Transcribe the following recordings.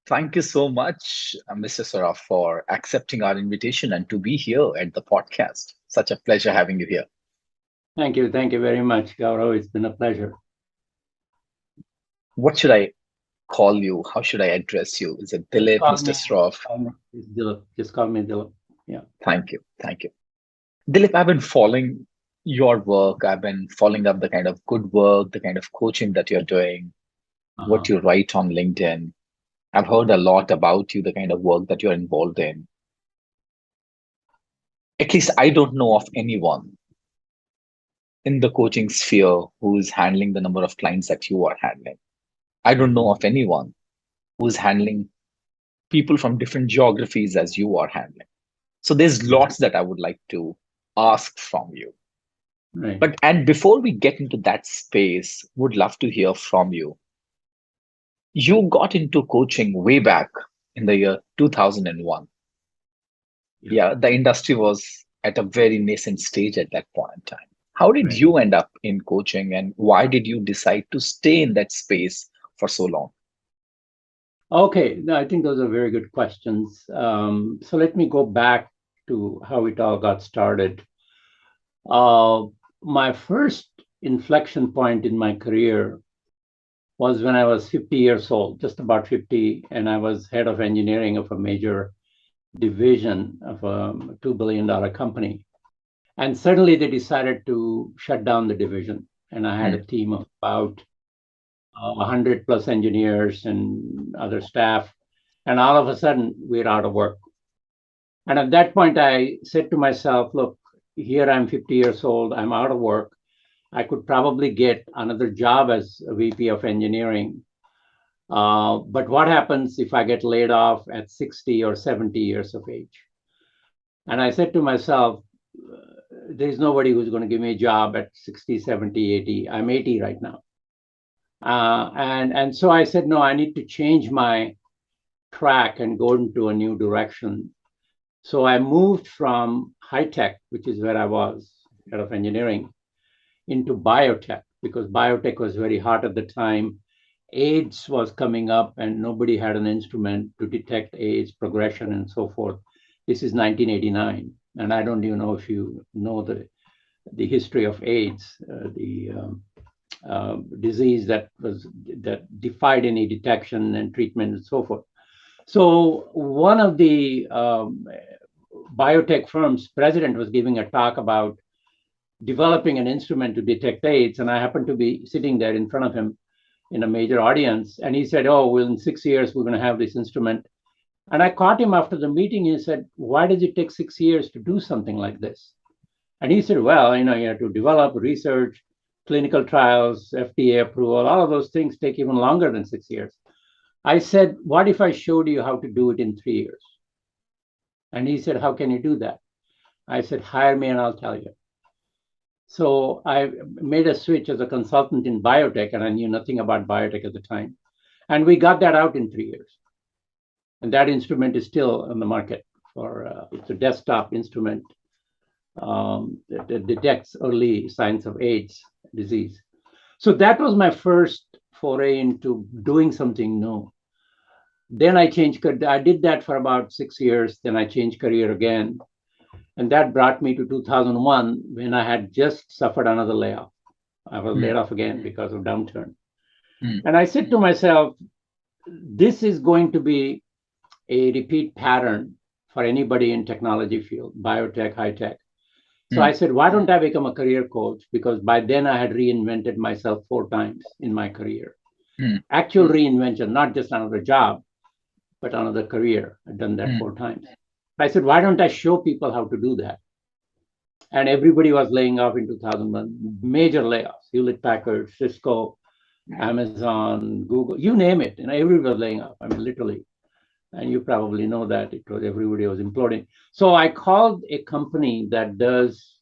Thank you so much, Mr. Saraf, for accepting our invitation and to be here at the podcast. Such a pleasure having you here. Thank you. Thank you very much, Gaurav. It's been a pleasure. What should I call you? How should I address you? Is it Just Dilip, call Mr. me, Saraf? Dilip. Just call me Dilip. Yeah. Thank you. Thank you. Dilip, I've been following your work. I've been following up the kind of good work, the kind of coaching that you're doing, what Uh-huh. you write on LinkedIn. I've heard a lot about you, the kind of work that you're involved in. At least I don't know of anyone in the coaching sphere who is handling the number of clients that you are handling. I don't know of anyone who's handling people from different geographies as you are handling. So there's Mhm. lots that I would like to ask from you. Right. But before we get into that space, would love to hear from you. You got into coaching way back in the year 2001. Yeah. Yeah, the industry was at a very nascent stage at that point in time. How did Right. you end up in coaching and why did you decide to stay in that space for so long? Okay. No, I think those are very good questions. So let me go back to how it all got started. Uh, my first inflection point in my career was when I was 50 years old, just about 50, and I was head of engineering of a major division of a $2 billion company. And suddenly they decided to shut down the division. And I had a Hmm, team of about 100 plus engineers and other staff. And all of a sudden, we're out of work. And at that point, I said to myself, look, here I'm 50 years old, I'm out of work. I could probably get another job as a VP of engineering. But what happens if I get laid off at 60 or 70 years of age? And I said to myself, there's nobody who's going to give me a job at 60, 70, 80. I'm 80 right now. And so I said, no, I need to change my track and go into a new direction. So I moved from high tech, which is where I was, head of engineering, into biotech because biotech was very hot at the time. AIDS was coming up and nobody had an instrument to detect AIDS progression and so forth. This is 1989. And I don't even know if you know the history of AIDS, the disease that defied any detection and treatment and so forth. So one of the biotech firms president was giving a talk about developing an instrument to detect AIDS, and I happened to be sitting there in front of him in a major audience, and he said, "Oh, well, in 6 years we're going to have this instrument." And I caught him after the meeting. And he said, "Why does it take 6 years to do something like this?" And he said, "Well, you have to develop research, clinical trials, FDA approval, all of those things take even longer than 6 years." I said, "What if I showed you how to do it in 3 years?" And he said, "How can you do that?" I said, "Hire me and I'll tell you." So I made a switch as a consultant in biotech, and I knew nothing about biotech at the time. And we got that out in 3 years. And that instrument is still on the market for it's a desktop instrument that detects early signs of AIDS disease. So that was my first foray into doing something new. Then I changed. I did that for about 6 years. Then I changed career again, and that brought me to 2001 when I had just suffered another layoff. I was hmm, laid off again because of downturn. hmm, And I said to myself, this is going to be a repeat pattern for anybody in technology field, biotech, high tech. So hmm, I said, why don't I become a career coach? Because by then I had reinvented myself 4 times in my career. hmm, Actual reinvention, not just another job, but another career. I've done that hmm, 4 times. I said, why don't I show people how to do that? And everybody was laying off in 2001, major layoffs, Hewlett Packard, Cisco, Amazon, Google, you name it. Everybody was laying off. I mean, literally. And you probably know that it was everybody was imploding. So I called a company that does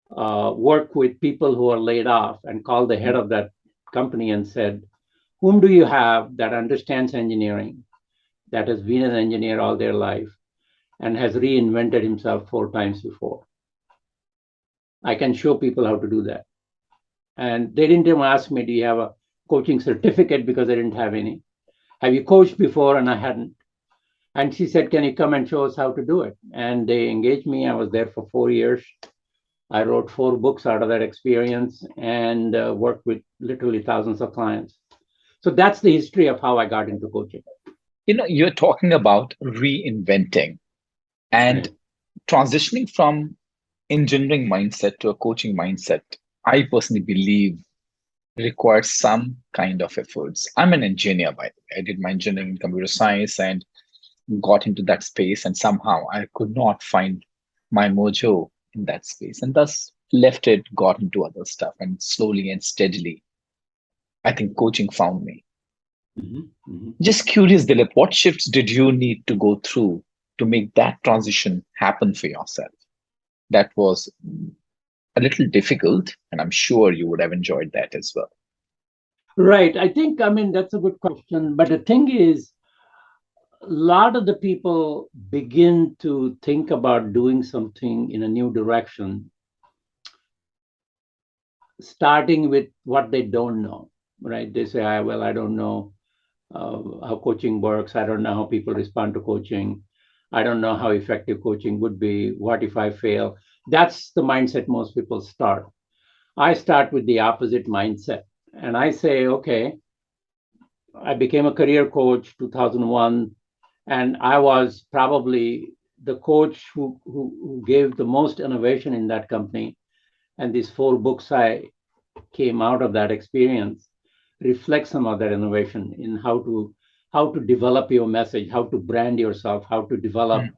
work with people who are laid off and called the head of that company and said, whom do you have that understands engineering, that has been an engineer all their life and has reinvented himself 4 times before? I can show people how to do that. And they didn't even ask me, do you have a coaching certificate? Because they didn't have any. have you coached before? And I hadn't. And she said, can you come and show us how to do it? And they engaged me. I was there for 4 years. I wrote 4 books out of that experience and worked with literally thousands of clients. So that's the history of how I got into coaching. You're talking about reinventing and Right. transitioning from engineering mindset to a coaching mindset. I personally believe requires some kind of efforts. I'm an engineer, by the way. I did my engineering in computer science and got into that space, and somehow I could not find my mojo in that space, and thus left it, got into other stuff, and slowly and steadily, I think coaching found me. Mm-hmm. Mm-hmm. Just curious, Dilip, what shifts did you need to go through to make that transition happen for yourself? That was a little difficult, and I'm sure you would have enjoyed that as well. Right. I mean, that's a good question. But the thing is, a lot of the people begin to think about doing something in a new direction, starting with what they don't know, right? They say, well, I don't know how coaching works. I don't know how people respond to coaching. I don't know how effective coaching would be. What if I fail? That's the mindset most people start. I start with the opposite mindset. And I say, okay, I became a career coach 2001, and I was probably the coach who gave the most innovation in that company. And these 4 books I came out of that experience reflect some of that innovation in how to develop your message, how to brand yourself, how to develop Mm,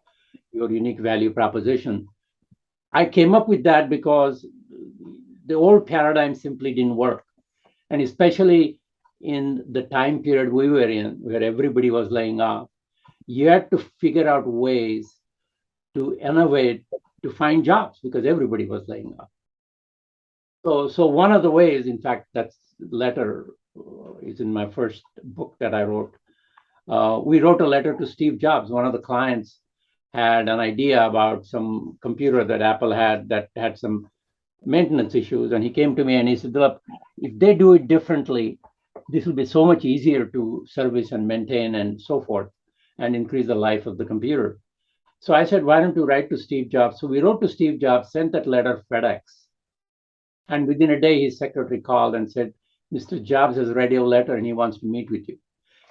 your unique value proposition. I came up with that because the old paradigm simply didn't work. And especially in the time period we were in, where everybody was laying off, you had to figure out ways to innovate to find jobs because everybody was laying off. So one of the ways, in fact, that letter is in my first book that I wrote. We wrote a letter to Steve Jobs. One of the clients had an idea about some computer that Apple had that had some maintenance issues, and he came to me and he said, "Look, if they do it differently, this will be so much easier to service and maintain and so forth, and increase the life of the computer." So I said, "Why don't you write to Steve Jobs?" So we wrote to Steve Jobs, sent that letter FedEx, and within a day, his secretary called and said, "Mr. Jobs has read your letter and he wants to meet with you."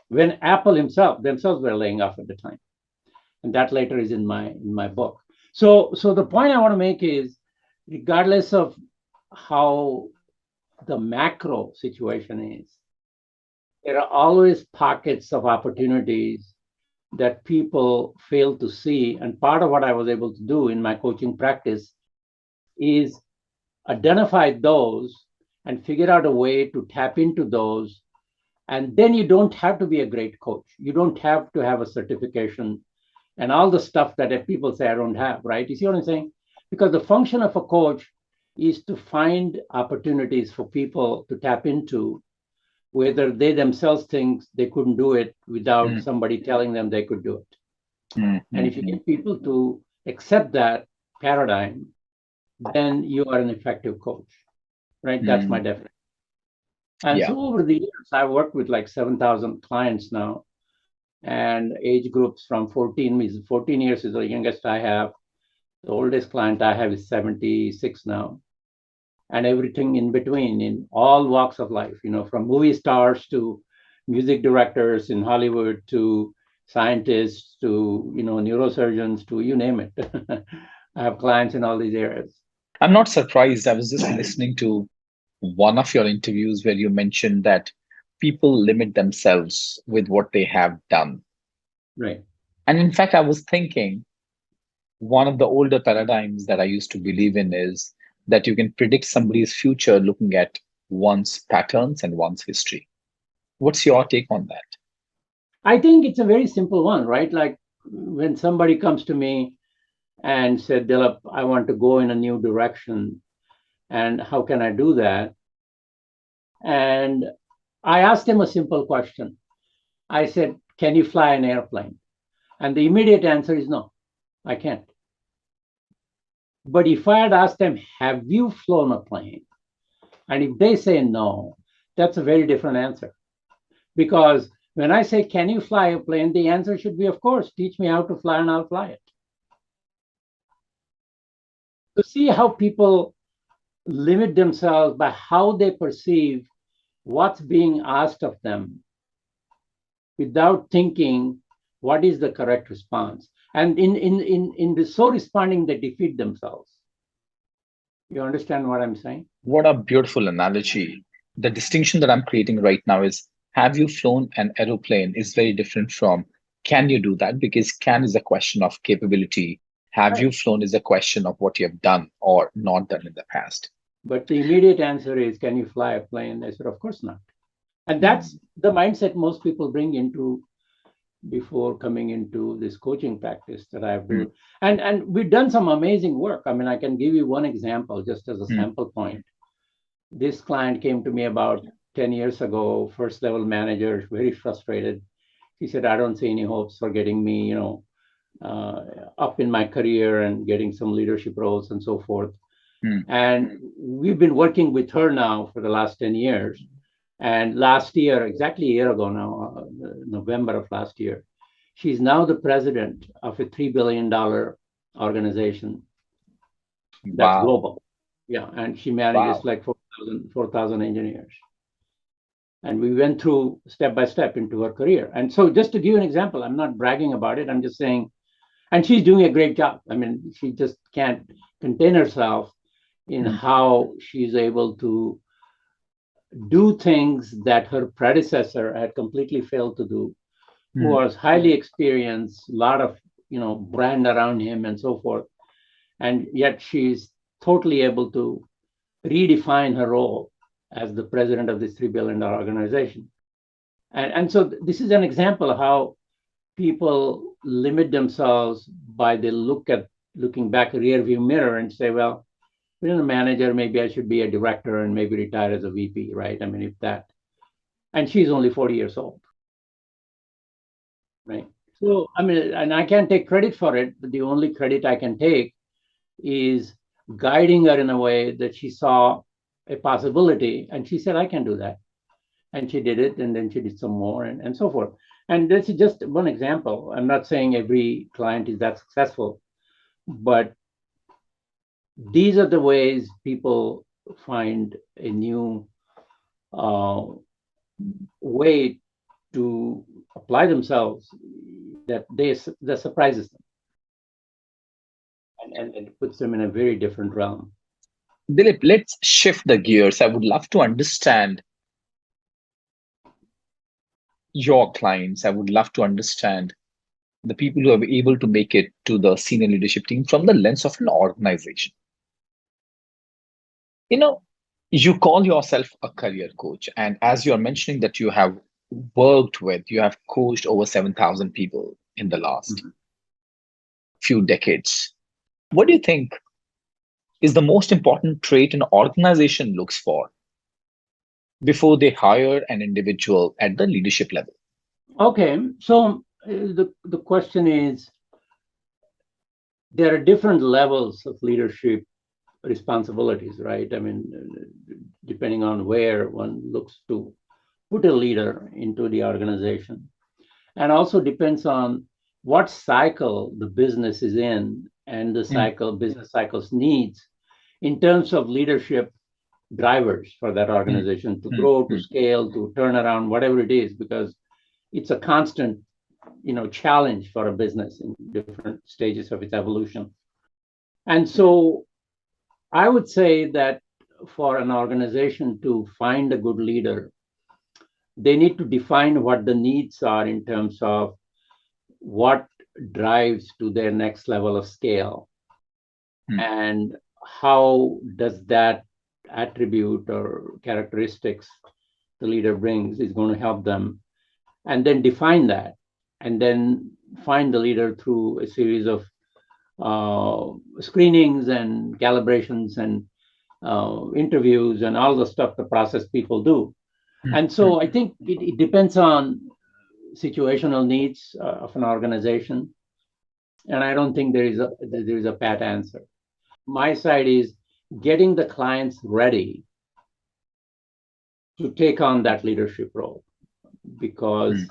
When Apple themselves were laying off at the time, and that letter is in my book. So the point I want to make is, regardless of how the macro situation is, there are always pockets of opportunities that people fail to see. And part of what I was able to do in my coaching practice is identify those and figure out a way to tap into those. And then you don't have to be a great coach. You don't have to have a certification and all the stuff that people say I don't have, right? You see what I'm saying? Because the function of a coach is to find opportunities for people to tap into, whether they themselves think they couldn't do it without mm, somebody telling them they could do it. mm, And mm, if you mm, get people to accept that paradigm, then you are an effective coach, right? That's my mm. definition. And Yeah. so over the years, I've worked with like 7,000 clients now, and age groups from 14 years is the youngest I have. The oldest client I have is 76 now, and everything in between in all walks of life, from movie stars to music directors in Hollywood to scientists to, neurosurgeons to you name it. I have clients in all these areas. I'm not surprised. I was just listening to one of your interviews where you mentioned that people limit themselves with what they have done. Right. And in fact, I was thinking one of the older paradigms that I used to believe in is that you can predict somebody's future looking at one's patterns and one's history. What's your take on that? I think it's a very simple one, right? Like when somebody comes to me and said, Dilip, I want to go in a new direction, and how can I do that? And I asked him a simple question. I said, can you fly an airplane? And the immediate answer is no, I can't. But if I had asked them, have you flown a plane? And if they say no, that's a very different answer. Because When I say, can you fly a plane? The answer should be, of course, teach me how to fly and I'll fly it. To see how people limit themselves by how they perceive what's being asked of them without thinking what is the correct response. And in the so responding, they defeat themselves. You understand what I'm saying? What a beautiful analogy. The distinction that I'm creating right now is have you flown an aeroplane is very different from can you do that? Because can is a question of capability. Have Right. you flown is a question of what you have done or not done in the past. But the immediate answer is, can you fly a plane? I said, of course not. And that's the mindset most people bring into before coming into this coaching practice that I've Mm, done. And we've done some amazing work. I mean, I can give you one example just as a mm, sample point. This client came to me about 10 years ago, first level manager, very frustrated. He said, I don't see any hopes for getting me, up in my career and getting some leadership roles and so forth. mm. And we've been working with her now for the last 10 years. And last year, exactly a year ago now, November of last year, she's now the president of a $3 billion organization that's Wow. global. Yeah. And she manages Wow. like 4,000 engineers. And we went through step by step into her career. And so, just to give you an example, I'm not bragging about it. I'm just saying, and she's doing a great job. I mean, she just can't contain herself in Mm, how she's able to do things that her predecessor had completely failed to do, who mm, was highly experienced, a lot of brand around him and so forth. And yet she's totally able to redefine her role as the president of this $3 billion organization. And so this is an example of how people limit themselves by they looking back a rear view mirror and say, well, being a manager, maybe I should be a director and maybe retire as a VP, right? I mean, if that, and she's only 40 years old, right? So, I mean, and I can't take credit for it, but the only credit I can take is guiding her in a way that she saw a possibility and she said, I can do that. And she did it, and then she did some more and so forth. And this is just one example. I'm not saying every client is that successful, but these are the ways people find a new uh, way to apply themselves that surprises them and puts them in a very different realm. Dilip, let's shift the gears. I would love to understand your clients. I would love to understand the people who are able to make it to the senior leadership team from the lens of an organization. You know, you call yourself a career coach, and as you're mentioning that you have you have coached over 7,000 people in the last Mhm. few decades. What do you think is the most important trait an organization looks for before they hire an individual at the leadership level? Okay, so the question is, there are different levels of leadership responsibilities, right? I mean, depending on where one looks to put a leader into the organization, and also depends on what cycle the business is in and the Mm, business cycle's needs in terms of leadership drivers for that mm, organization to mm, grow, to mm, scale, to turn around, whatever it is, because it's a constant, challenge for a business in different stages of its evolution. And so I would say that for an organization to find a good leader, they need to define what the needs are in terms of what drives to their next level of scale mm, and how does that attribute or characteristics the leader brings is going to help them, and then define that, and then find the leader through a series of screenings and calibrations and interviews and all the stuff, the process people do. mm, And mm. so I think it depends on situational needs of an organization, and I don't think there is a pat answer. My side is getting the clients ready to take on that leadership role, because Mm.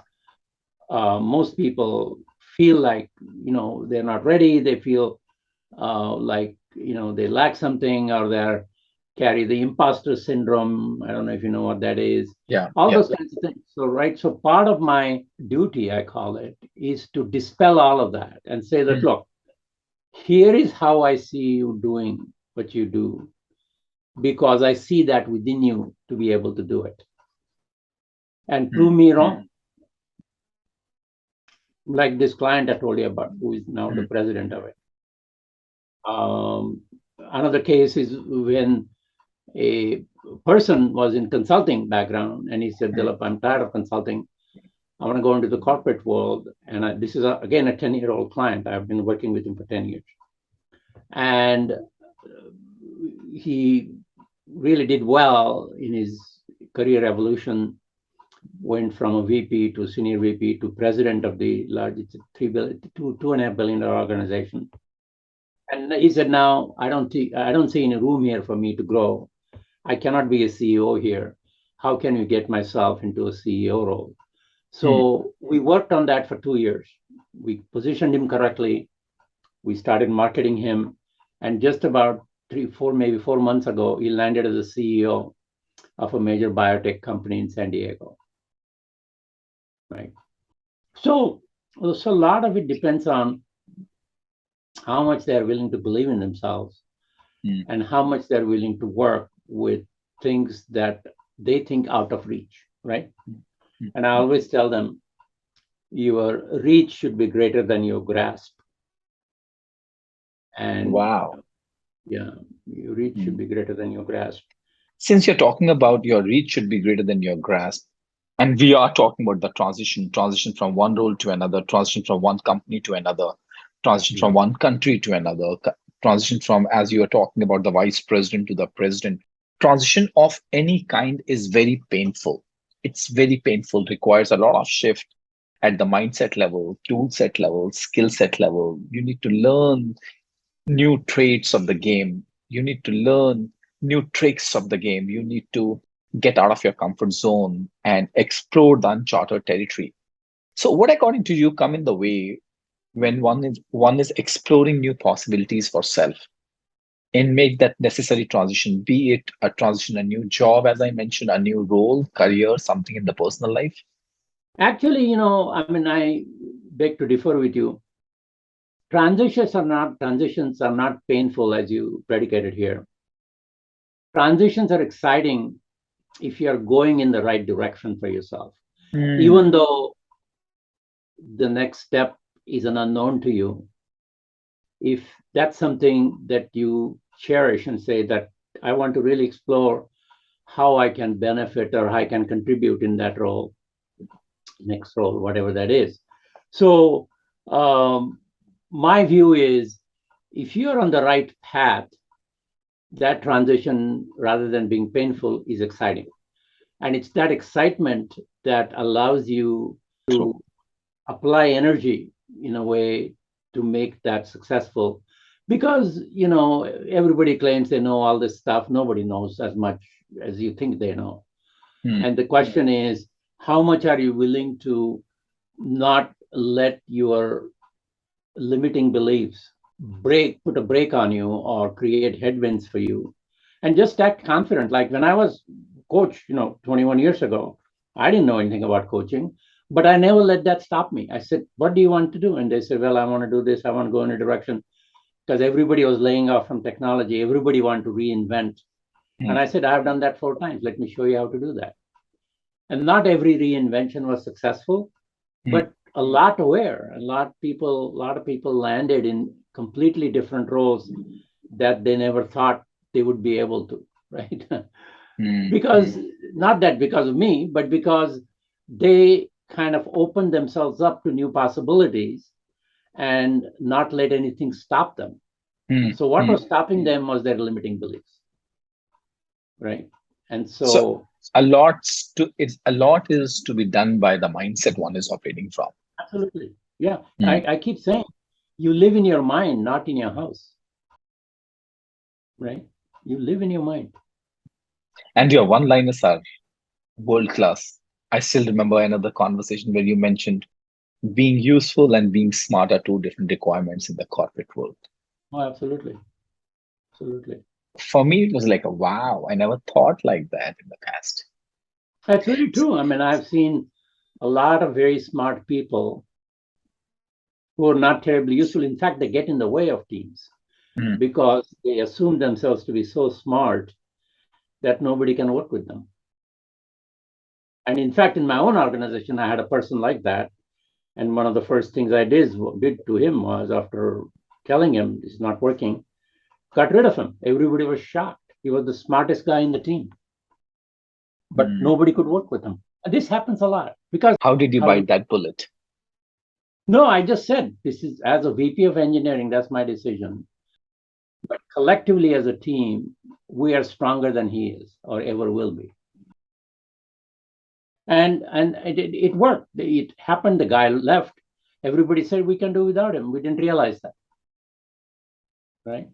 most people feel like, they're not ready. They feel like, they lack something, or they're carry the imposter syndrome. I don't know if you know what that is. Yeah, All yeah. those kinds of things. So, right. So part of my duty, I call it, is to dispel all of that and say that, Mm, look, here is how I see you doing what you do, because I see that within you to be able to do it, and prove mm, me wrong. Like this client I told you about, who is now the mm, president of it. Um, Another case is when a person was in consulting background, and he said, mm. Dilip, I'm tired of consulting. I want to go into the corporate world. And this is, again, a 10-year-old client. I've been working with him for 10 years. And he really did well in his career evolution, went from a VP to senior VP to president of the large, it's a $2.5 billion organization. And he said, now I don't see any room here for me to grow. I cannot be a CEO here. How can you get myself into a CEO role? Mm. So we worked on that for 2 years. We positioned him correctly. We started marketing him. And just about 4 months ago, he landed as a CEO of a major biotech company in San Diego. Right. So a lot of it depends on how much they're willing to believe in themselves, Mm. and how much they're willing to work with things that they think out of reach, right? Mm. And I Mm. always tell them, your reach should be greater than your grasp. And Wow. yeah, your reach should Mm. be greater than your grasp. Since you're talking about your reach should be greater than your grasp, and we are talking about the transition from one role to another, transition from one company to another, transition Yeah. from one country to another, transition from, as you are talking about, the vice president to the president. Transition of any kind is very painful. It's very painful, requires a lot of shift at the mindset level, tool set level, skill set level. You need to learn new traits of the game. You need to learn new tricks of the game. You need to get out of your comfort zone and explore the uncharted territory. So, what according to you come in the way when one is exploring new possibilities for self and make that necessary transition, be it a transition, a new job, as I mentioned, a new role, career, something in the personal life? Actually, I mean, I beg to differ with you. Transitions are not painful as you predicated here. Transitions are exciting if you're going in the right direction for yourself. Mm, Even though the next step is an unknown to you, if that's something that you cherish and say that I want to really explore how I can benefit or how I can contribute in that role, next role, whatever that is. So, my view is, if you're on the right path, that transition, rather than being painful, is exciting. And it's that excitement that allows you true. to apply energy in a way to make that successful. Because, everybody claims they know all this stuff. Nobody knows as much as you think they know. Mm, And the question is, how much are you willing to not let your limiting beliefs put a break on you or create headwinds for you, and just act confident? Like when I was coach, 21 years ago, I didn't know anything about coaching, but I never let that stop me. I said, what do you want to do? And they said, well, I want to do this, I want to go in a direction, because everybody was laying off from technology, everybody wanted to reinvent. And mm, I said, I've done that 4 times, let me show you how to do that. And not every reinvention was successful, mm, but a lot of people landed in completely different roles that they never thought they would be able to, right? mm, Because, not that because of me, but because they kind of opened themselves up to new possibilities and not let anything stop them. mm, So what mm. was stopping them was their limiting beliefs, right? And So so, a lot is to be done by the mindset one is operating from. absolutely, yeah. Mm. I keep saying, you live in your mind, not in your house, right? You live in your mind. And your one-liners are world class. I still remember another conversation where you mentioned Being useful and being smart are two different requirements in the corporate world. Oh, absolutely. Absolutely. For me, it was like, wow, I never thought like that in the past. That's very true. I mean, I've seen a lot of very smart people who are not terribly useful. In fact, they get in the way of teams Mm, because they assume themselves to be so smart that nobody can work with them. And in fact, in my own organization, I had a person like that. And one of the first things I did to him was, after telling him it's not working, got rid of him. Everybody was shocked. He was the smartest guy in the team, but mm. nobody could work with him. And this happens a lot because How did you how bite that bullet? no, I just said this is, as a VP of engineering, that's my decision. But collectively as a team, we are stronger than he is or ever will be. And it worked. It happened. The guy left. Everybody said we can do without him. We didn't realize that, right?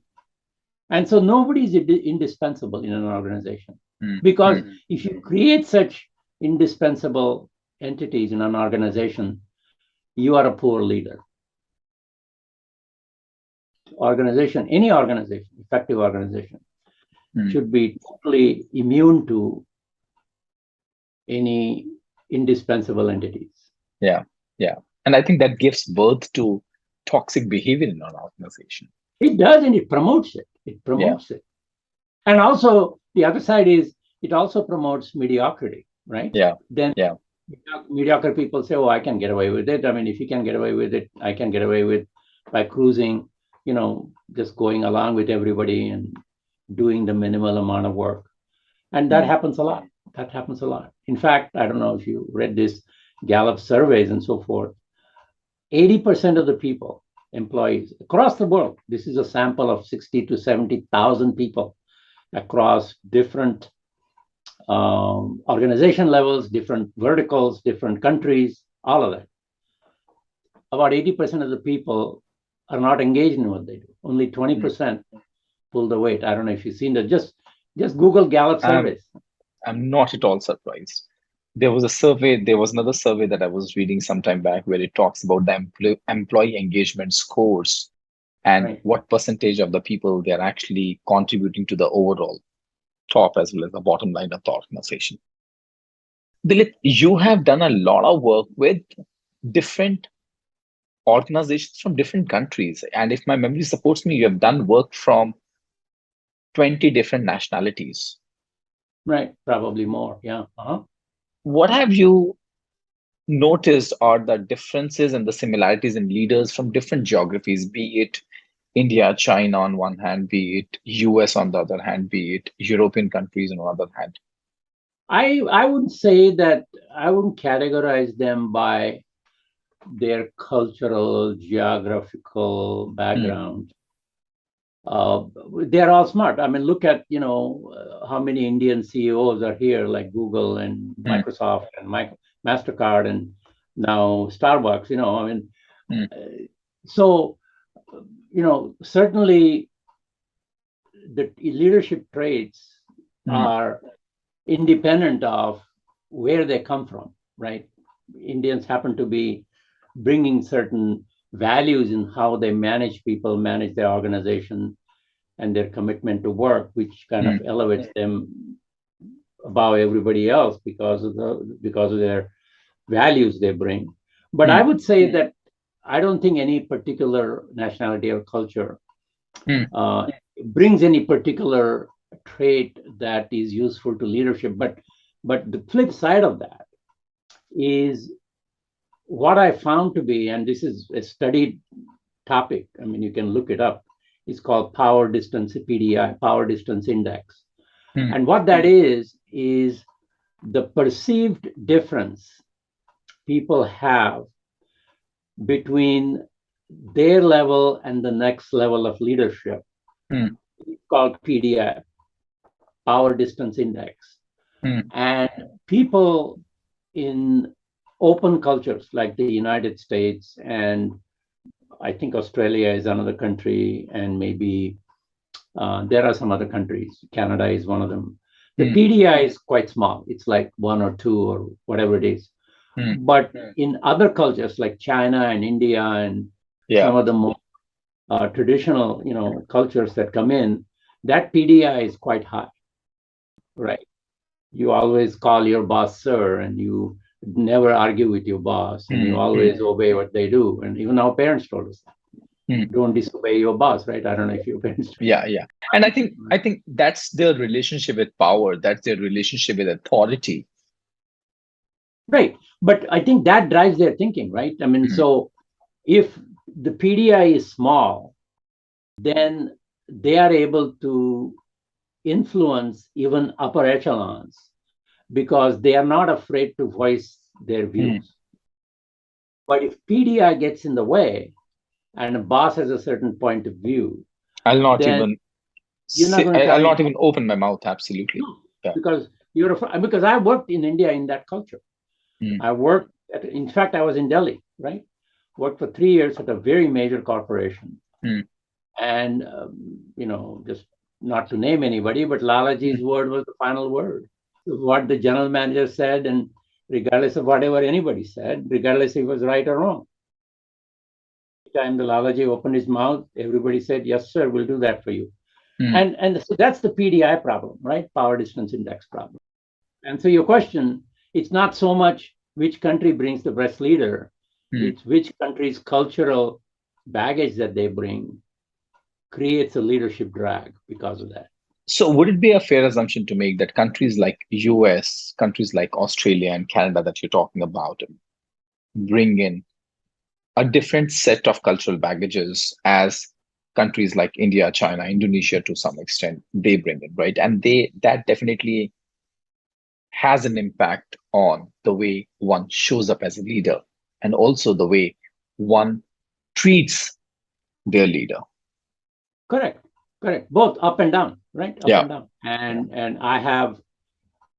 And so nobody is indispensable in an organization, because if you create such indispensable entities in an organization, you are a poor leader. Any organization, effective organization, should be totally immune to any indispensable entities. Yeah, yeah. And I think that gives birth to toxic behavior in an organization. It does, and it promotes it. It promotes it. And also, the other side is it also promotes mediocrity, right? Yeah, Then yeah. mediocre people say, oh, I can get away with it. I mean, if you can get away with it, I can get away with by cruising, just going along with everybody and doing the minimal amount of work. And that happens a lot. That happens a lot. In fact, I don't know if you read this Gallup surveys and so forth. 80% of the people, employees across the world, this is a sample of 60 to 70,000 people across different organization levels, different verticals, different countries, all of that. About 80% of the people are not engaged in what they do. Only 20% pull the weight. I don't know if you've seen that. Just Google Gallup surveys. I'm not at all surprised. There was another survey that I was reading some time back where it talks about the employee engagement scores and Right. what percentage of the people they're actually contributing to the overall top as well as the bottom line of the organization. Dilip, you have done a lot of work with different organizations from different countries. And if my memory supports me, you have done work from 20 different nationalities. Right. Probably more. Yeah. What have you noticed are the differences and the similarities in leaders from different geographies, be it India, China on one hand, be it US on the other hand, be it European countries on the other hand? I wouldn't say that. I wouldn't categorize them by their cultural, geographical background. They're all smart. I mean, look at how many Indian CEOs are here, like Google and Microsoft and Mastercard and now Starbucks. I mean, so certainly the leadership traits are independent of where they come from, right? Indians happen to be bringing certain values in how they manage people, manage their organization, and their commitment to work, which kind of elevates them above everybody else because of their values they bring. But I would say that I don't think any particular nationality or culture brings any particular trait that is useful to leadership. But the flip side of that is what I found to be, and this is a studied topic, I mean, you can look it up, it's called power distance, PDI, power distance index. And what that is the perceived difference people have between their level and the next level of leadership. It's called PDI, power distance index. And people in open cultures like the United States, and I think Australia is another country, and maybe there are some other countries. Canada is one of them. The PDI is quite small. It's like 1 or 2 or whatever it is. But in other cultures like China and India and some of the more traditional, cultures that come in, that PDI is quite high, right? You always call your boss sir, and you never argue with your boss, and you always obey what they do. And even our parents told us that. Don't disobey your boss, right? I don't know if your parents. Yeah. And I think that's their relationship with power. That's their relationship with authority. Right. But I think that drives their thinking, right? I mean, so if the PDI is small, then they are able to influence even upper echelons because they are not afraid to voice their views. But if PDI gets in the way and a boss has a certain point of view, I'll not then even you're not say, going to I'll tell not anyone. even open my mouth. Absolutely. Yeah. Because because I worked in India in that culture. I worked in fact, I was in Delhi, right? Worked for 3 years at a very major corporation. And, just not to name anybody, but Lalaji's word was the final word. What the general manager said, and regardless of whatever anybody said, regardless if it was right or wrong. Every time the Lalaji opened his mouth, everybody said, yes, sir, we'll do that for you. And so that's the PDI problem, right? Power distance index problem. And so your question, it's not so much which country brings the best leader, it's which country's cultural baggage that they bring creates a leadership drag because of that. So would it be a fair assumption to make that countries like US, countries like Australia and Canada that you're talking about bring in a different set of cultural baggages as countries like India, China, Indonesia to some extent they bring in, right? And that definitely has an impact on the way one shows up as a leader and also the way one treats their leader. Correct. Both up and down, right? Up and down. And I have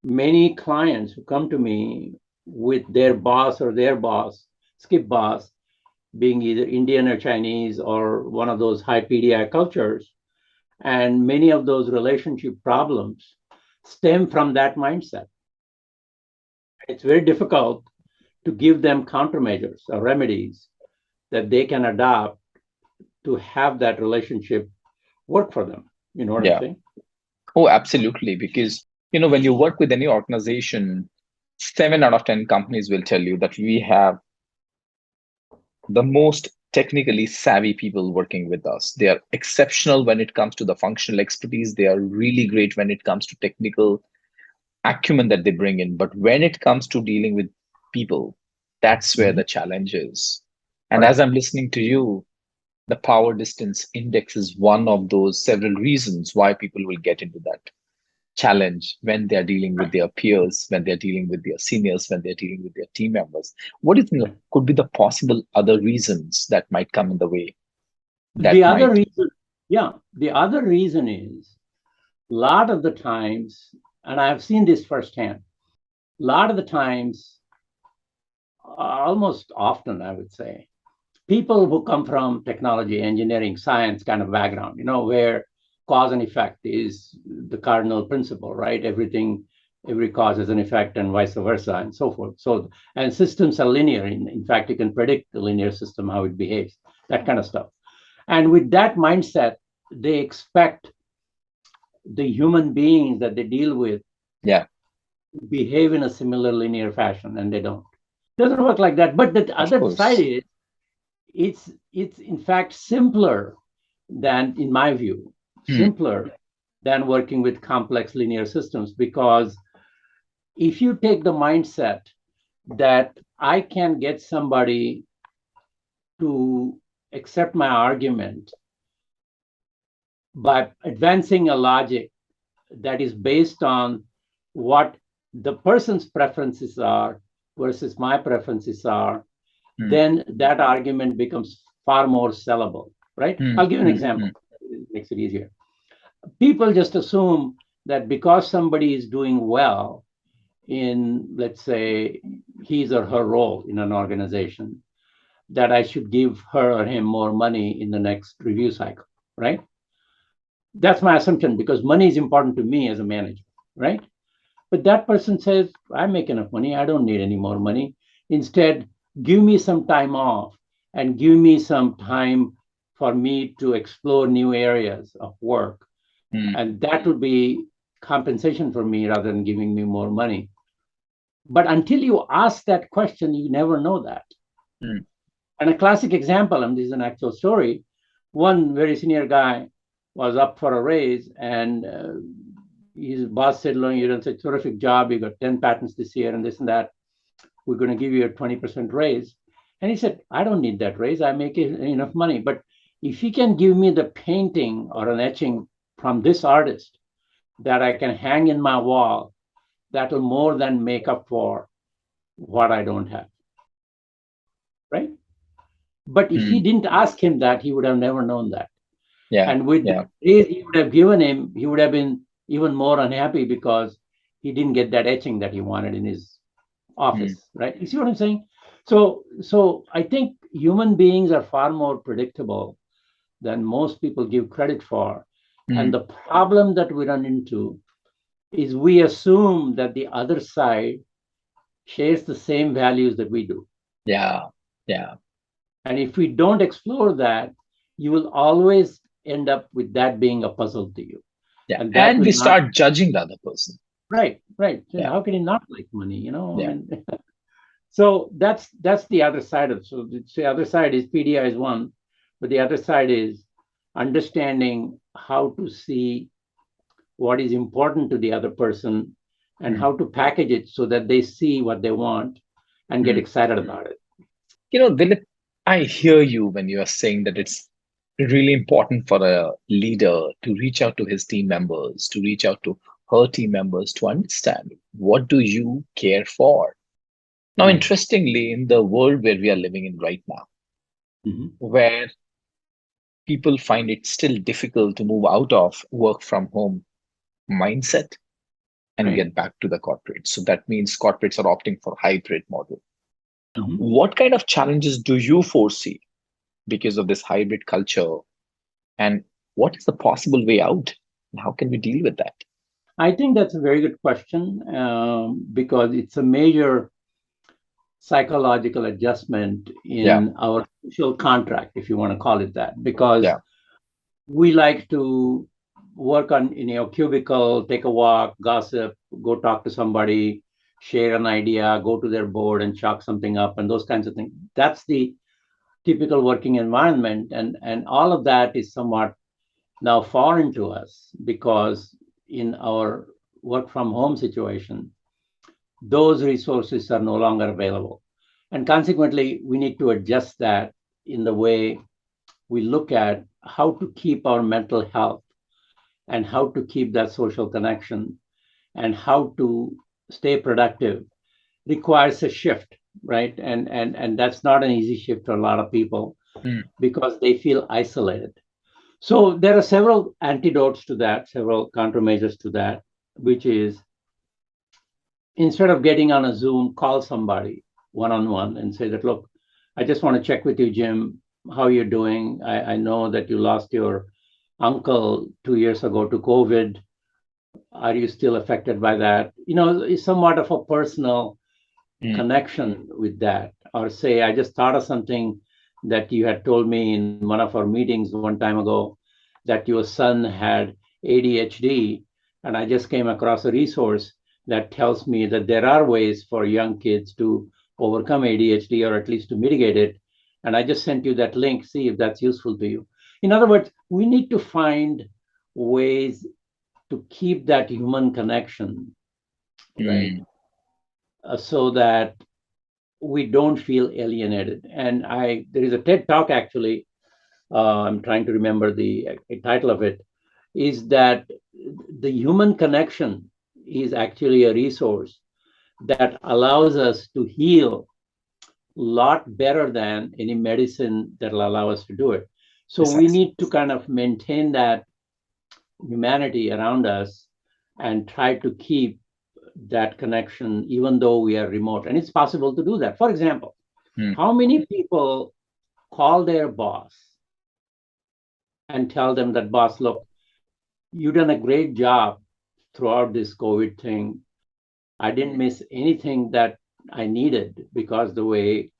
many clients who come to me with their boss or their boss, skip boss, being either Indian or Chinese or one of those high PDI cultures. And many of those relationship problems stem from that mindset. It's very difficult to give them countermeasures or remedies that they can adopt to have that relationship work for them. You know what I'm saying? Oh, absolutely. Because, when you work with any organization, 7 out of 10 companies will tell you that we have the most technically savvy people working with us. They are exceptional when it comes to the functional expertise. They are really great when it comes to technical acumen that they bring in. But when it comes to dealing with people, that's where the challenge is. And as I'm listening to you, the power distance index is one of those several reasons why people will get into that challenge when they're dealing with their peers, when they're dealing with their seniors, when they're dealing with their team members. What do you think could be the possible other reasons that might come in the way? The other reason is a lot of the times, and I've seen this firsthand, a lot of the times, almost often, I would say, people who come from technology, engineering, science kind of background, where cause and effect is the cardinal principle, right? Every cause has an effect and vice versa and so forth. So, and systems are linear. In fact, you can predict the linear system, how it behaves, that kind of stuff. And with that mindset, they expect the human beings that they deal with behave in a similar linear fashion, and they don't. It doesn't work like that. But the other side is, it's in fact simpler than, in my view, simpler than working with complex linear systems, because if you take the mindset that I can get somebody to accept my argument by advancing a logic that is based on what the person's preferences are versus my preferences are, then that argument becomes far more sellable, right? I'll give you an example. It makes it easier. People just assume that because somebody is doing well in, let's say, his or her role in an organization, that I should give her or him more money in the next review cycle, right? That's my assumption, because money is important to me as a manager, right? But that person says, I make enough money. I don't need any more money. Instead, give me some time off and give me some time for me to explore new areas of work. mm, And that would be compensation for me rather than giving me more money. But until you ask that question, you never know that. mm, And a classic example, and this is an actual story, one very senior guy was up for a raise, and his boss said, "Look, you've done such a terrific job. You got 10 patents this year and this and that. We're going to give you a 20% raise." And he said, "I don't need that raise. I make enough money. But if he can give me the painting or an etching from this artist that I can hang in my wall, that'll more than make up for what I don't have." Right? But if he mm. didn't ask him that, he would have never known that. Yeah, And with yeah. the raise he would have given him, he would have been even more unhappy because he didn't get that etching that he wanted in his Mm, office, right? You see what I'm saying? So I think human beings are far more predictable than most people give credit for. And mm. the problem that we run into is we assume that the other side shares the same values that we do. Yeah, yeah, And if we don't explore that, you will always end up with that being a puzzle to you. yeah. And that And we will not, start judging the other person. right, right. Yeah, How can he not like money? I yeah. mean, so that's the other side of it. So the other side is PDI is one, but the other side is understanding how to see what is important to the other person and Mm, how to package it so that they see what they want and get mm. excited about it. Dilip, I hear you when you are saying that it's really important for a leader to reach out to his team members, to reach out to her team members to understand what do you care for. Now, Right. interestingly, in the world where we are living in right now, Mhm. where people find it still difficult to move out of work from home mindset and Right. get back to the corporate. So that means corporates are opting for hybrid model. Mhm. What kind of challenges do you foresee because of this hybrid culture? And what is the possible way out? And how can we deal with that? I think that's a very good question because it's a major psychological adjustment Yeah, in our social contract, if you want to call it that, because yeah. we like to work on in your cubicle, take a walk, gossip, go talk to somebody, share an idea, go to their board and chalk something up, and those kinds of things. That's the typical working environment, and all of that is somewhat now foreign to us because in our work from home situation, those resources are no longer available. And consequently, we need to adjust that in the way we look at how to keep our mental health and how to keep that social connection and how to stay productive requires a shift, right? And that's not an easy shift for a lot of people Mm, because they feel isolated. So there are several antidotes to that, several countermeasures to that, which is instead of getting on a Zoom, call somebody one on one and say that, look, I just want to check with you, Jim, how you're doing. I know that you lost your uncle 2 years ago to COVID. Are you still affected by that? It's somewhat of a personal mm, connection with that. Or say, I just thought of something that you had told me in one of our meetings one time ago that your son had ADHD. And I just came across a resource that tells me that there are ways for young kids to overcome ADHD or at least to mitigate it. And I just sent you that link. See if that's useful to you. In other words, we need to find ways to keep that human connection, right? mm. So that we don't feel alienated. And there is a TED talk actually. I'm trying to remember the title of it. Is that the human connection is actually a resource that allows us to heal a lot better than any medicine that will allow us to do it. So we Precisely. need to kind of maintain that humanity around us and try to keep that connection even though we are remote. And it's possible to do that. For example, Mm, how many people call their boss and tell them that, boss, look, you've done a great job throughout this COVID thing. I didn't miss anything that I needed because the way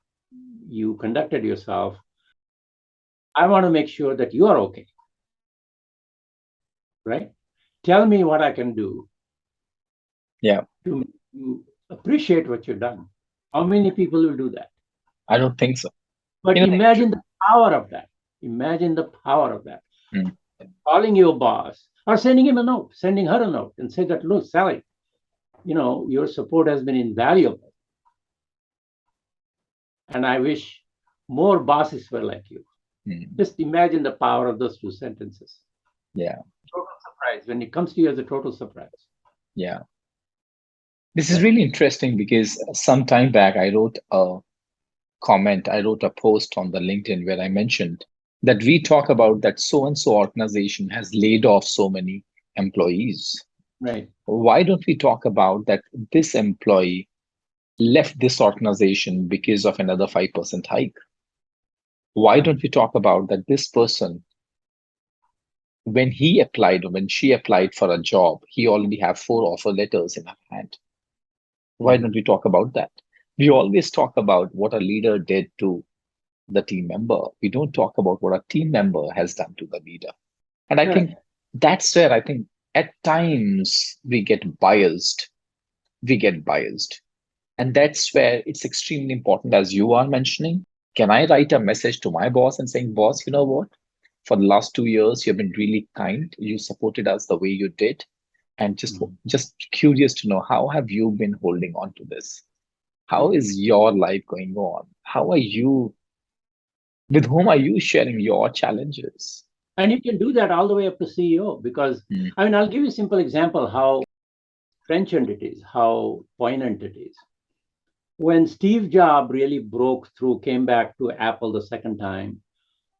you conducted yourself. I want to make sure that you are okay, right? Tell me what I can do Yeah. to appreciate what you've done. How many people will do that? I don't think so. But You know, imagine the power of that. Imagine the power of that. mm, Calling your boss or sending him a note, sending her a note and say that, look, Sally, your support has been invaluable. And I wish more bosses were like you. Just imagine the power of those two sentences. Yeah. Total surprise. When it comes to you as a total surprise. Yeah. This is Right. really interesting because some time back I wrote a post on the LinkedIn where I mentioned that we talk about that so and so organization has laid off so many employees. Right. Why don't we talk about that this employee left this organization because of another 5% hike? Why Yeah. don't we talk about that this person, when he applied or when she applied for a job, he already have 4 offer letters in her hand? Why don't we talk about that? We always talk about what a leader did to the team member. We don't talk about what a team member has done to the leader. And I think Correct. that's where I think at times we get biased. We get biased. And that's where it's extremely important, as you are mentioning. Can I write a message to my boss and saying, boss, you know what? For the last 2 years, you've been really kind. You supported us the way you did. And just curious to know, how have you been holding on to this? How is your life going on? How are you, with whom are you sharing your challenges? And you can do that all the way up to CEO because, Mm, I mean, I'll give you a simple example how trenchant it is, how poignant it is. When Steve Jobs really broke through, came back to Apple the second time,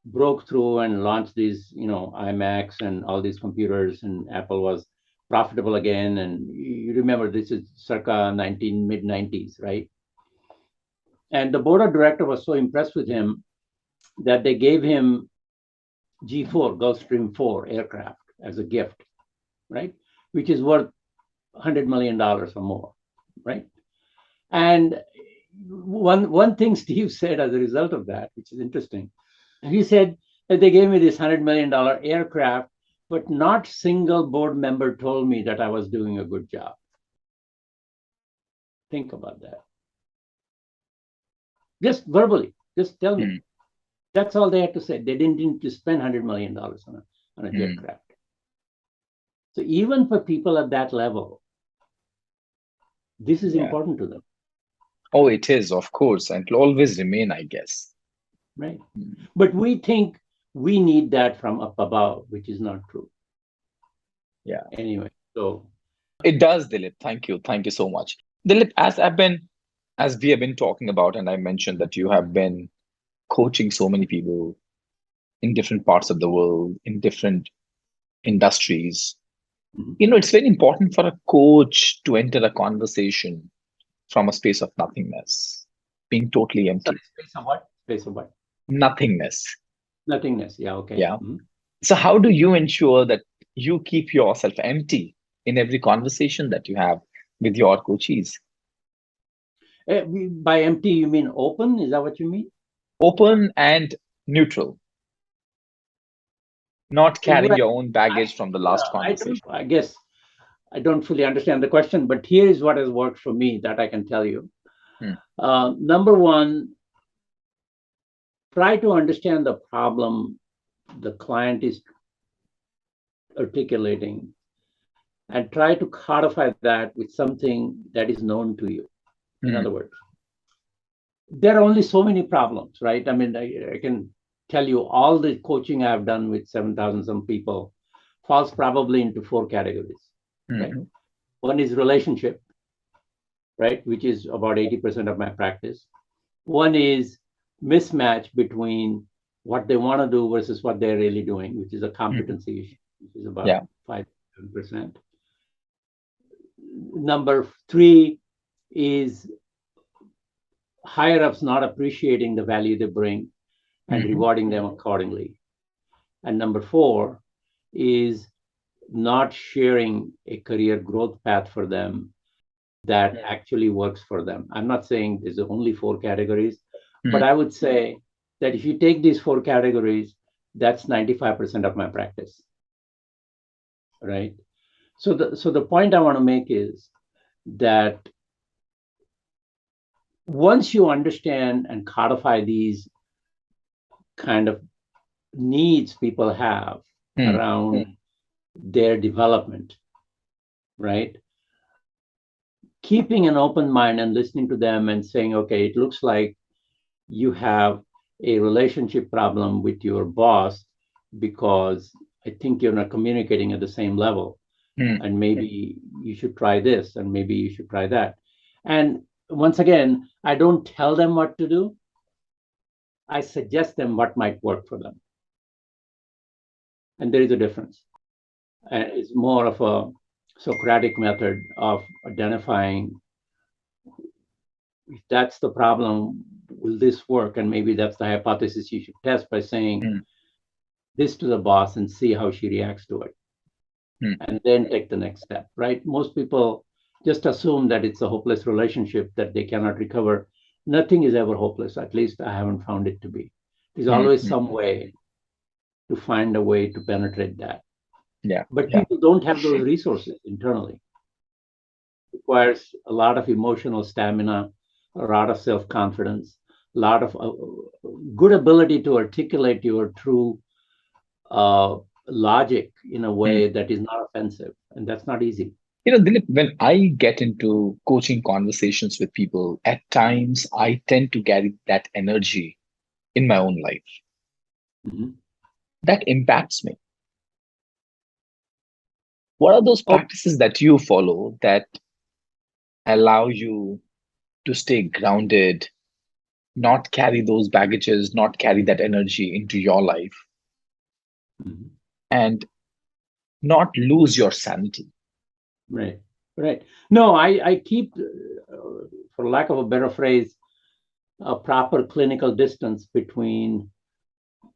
broke through and launched these, iMacs and all these computers, and Apple was profitable again. And you remember this is circa mid 90s, right? And the board of directors was so impressed with him that they gave him G4, Gulfstream 4 aircraft as a gift, right? Which is worth $100 million or more, right? And one thing Steve said as a result of that, which is interesting, he said that they gave me this $100 million aircraft, but not single board member told me that I was doing a good job. Think about that. Just verbally, just tell me. mm, That's all they had to say. They didn't need to spend $100 million on a jet mm. craft. So even for people at that level, this is Yeah. important to them, Oh, it is, of course, and it'll always remain, I guess. right? Mm. But we think we need that from up above, which is not true. Yeah, Anyway, so it does, Dilip. Thank you. Thank you so much. Dilip, as we have been talking about, and I mentioned that you have been coaching so many people in different parts of the world, in different industries. mhm. It's very important for a coach to enter a conversation from a space of nothingness, being totally Sorry, empty, space of what? Space of what? nothingness. Nothingness. Yeah, okay. Yeah. So, how do you ensure that you keep yourself empty in every conversation that you have with your coaches? By empty, you mean open? Is that what you mean? Open and neutral, not carrying Well, your own baggage from the last I don't. conversation. I guess I don't fully understand the question, but here is what has worked for me that I can tell you. Hmm, Number one, try to understand the problem the client is articulating and try to codify that with something that is known to you. In hmm, other words, there are only so many problems, right? I mean, I can tell you all the coaching I've done with 7,000 some people falls probably into 4 categories, right? hmm, One is relationship, right, which is about 80% of my practice. One is mismatch between what they want to do versus what they're really doing, which is a hmm. competency issue, which is about Yeah. 5-7%. Number three is higher ups not appreciating the value they bring and Hmm, rewarding them accordingly. And number four is not sharing a career growth path for them that actually works for them. I'm not saying there's only 4 categories, but Mm. I would say that if you take these 4 categories, that's 95% of my practice, right? So the point I want to make is that once you understand and codify these kind of needs people have Mm. around their development, right? Keeping an open mind and listening to them and saying, okay, it looks like you have a relationship problem with your boss because I think you're not communicating at the same level. Mm. And maybe you should try this and maybe you should try that. And once again, I don't tell them what to do. I suggest them what might work for them. And there is a difference. And it's more of a Socratic method of identifying if that's the problem, will this work? And maybe that's the hypothesis you should test by saying Mm. this to the boss and see how she reacts to it. Mm. And then take the next step, right? Most people just assume that it's a hopeless relationship that they cannot recover. Nothing is ever hopeless. At least I haven't found it to be. There's Mm. always Mm. some way to find a way to penetrate that. Yeah. But Yeah. people don't have those resources internally. It requires a lot of emotional stamina, a lot of self-confidence, a lot of good ability to articulate your true logic in a Mm. way that is not offensive. And that's not easy. Dilip, when I get into coaching conversations with people, at times I tend to carry that energy in my own life. Mhm. That impacts me. What are those Oh, practices that you follow that allow you to stay grounded, not carry those baggages, not carry that energy into your life, mhm. and not lose your sanity? Right, right. No, I keep, for lack of a better phrase, a proper clinical distance between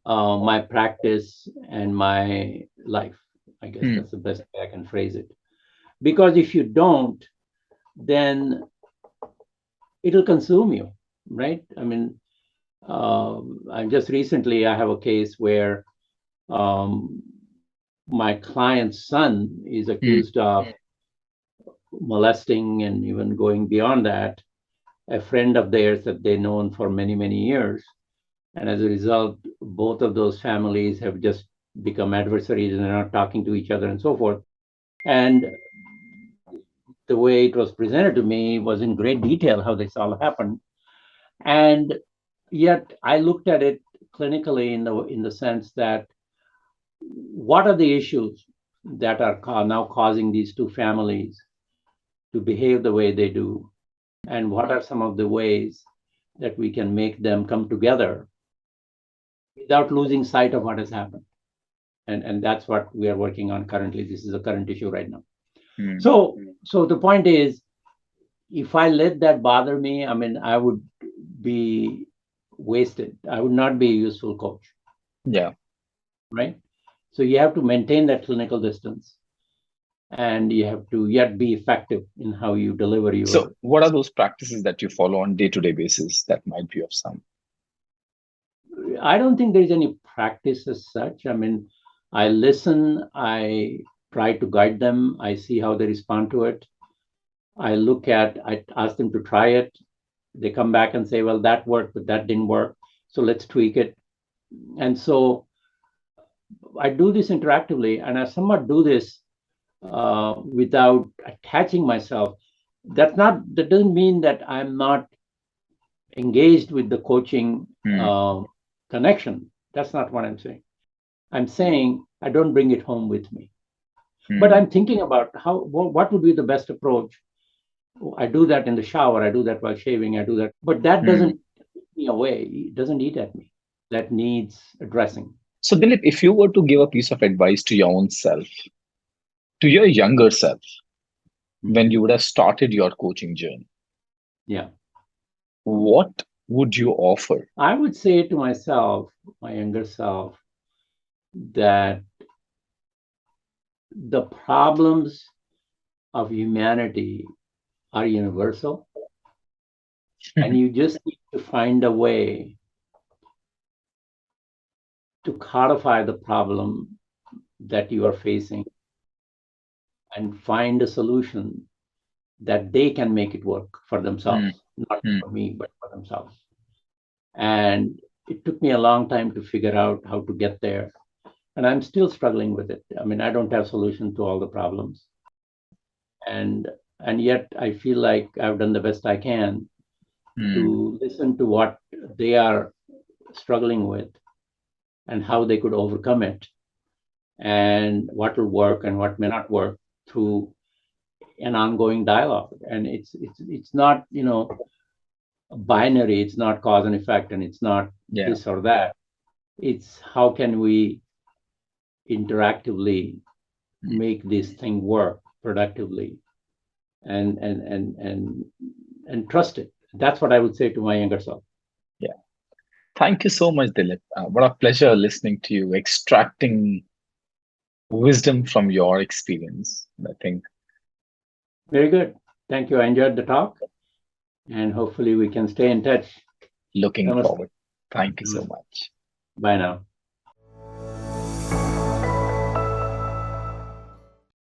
my practice and my life. I guess Hmm. that's the best way I can phrase it. Because if you don't, then it'll consume you, right? I mean, I just recently I have a case where um, my client's son is Hmm. accused of molesting and even going beyond that a friend of theirs that they've known for many, many years. And as a result, both of those families have just become adversaries and they're not talking to each other and so forth. And the way it was presented to me was in great detail how this all happened. And yet I looked at it clinically in the sense that what are the issues that are now causing these two families to behave the way they do? And what are some of the ways that we can make them come together without losing sight of what has happened? And that's what we are working on currently. This is a current issue right now. Hmm. So the point is, if I let that bother me, I mean, I would be wasted. I would not be a useful coach, Yeah. right? So you have to maintain that clinical distance and you have to yet be effective in how you deliver So, your. what are those practices that you follow on day-to-day basis that might be of some? I don't think there's any practice as such. I mean, I listen, I try to guide them, I see how they respond to it. I ask them to try it. They come back and say, well, that worked, but that didn't work. So let's tweak it. And so I do this interactively, and I somewhat do this without attaching myself. That doesn't mean that I'm not engaged with the coaching Hmm. connection. That's not what I'm saying. I'm saying I don't bring it home with me. But Hmm. I'm thinking about what would be the best approach. I do that in the shower. I do that while shaving. I do that, but that Hmm. doesn't eat me away. It doesn't eat at me. That needs addressing. So, Dilip, if you were to give a piece of advice to your own self, to your younger self, when Mhm. you would have started your coaching journey, Yeah, what would you offer? I would say to myself, my younger self, that the problems of humanity are universal. And you just need to find a way to codify the problem that you are facing and find a solution that they can make it work for themselves, not for me, but for themselves. And it took me a long time to figure out how to get there. And I'm still struggling with it. I mean, I don't have solution to all the problems. And yet I feel like I've done the best I can to listen to what they are struggling with and how they could overcome it and what will work and what may not work through an ongoing dialogue. And it's not, binary. It's not cause and effect, and it's not this or that. It's how can we interactively make this thing work productively and trust it. That's what I would say to my younger self. Yeah. Thank you so much, Dilip. What a pleasure listening to you, extracting wisdom from your experience. I think. Very good. Thank you. I enjoyed the talk, and hopefully we can stay in touch. Looking Namaste. forward. Thank you so much. Bye now.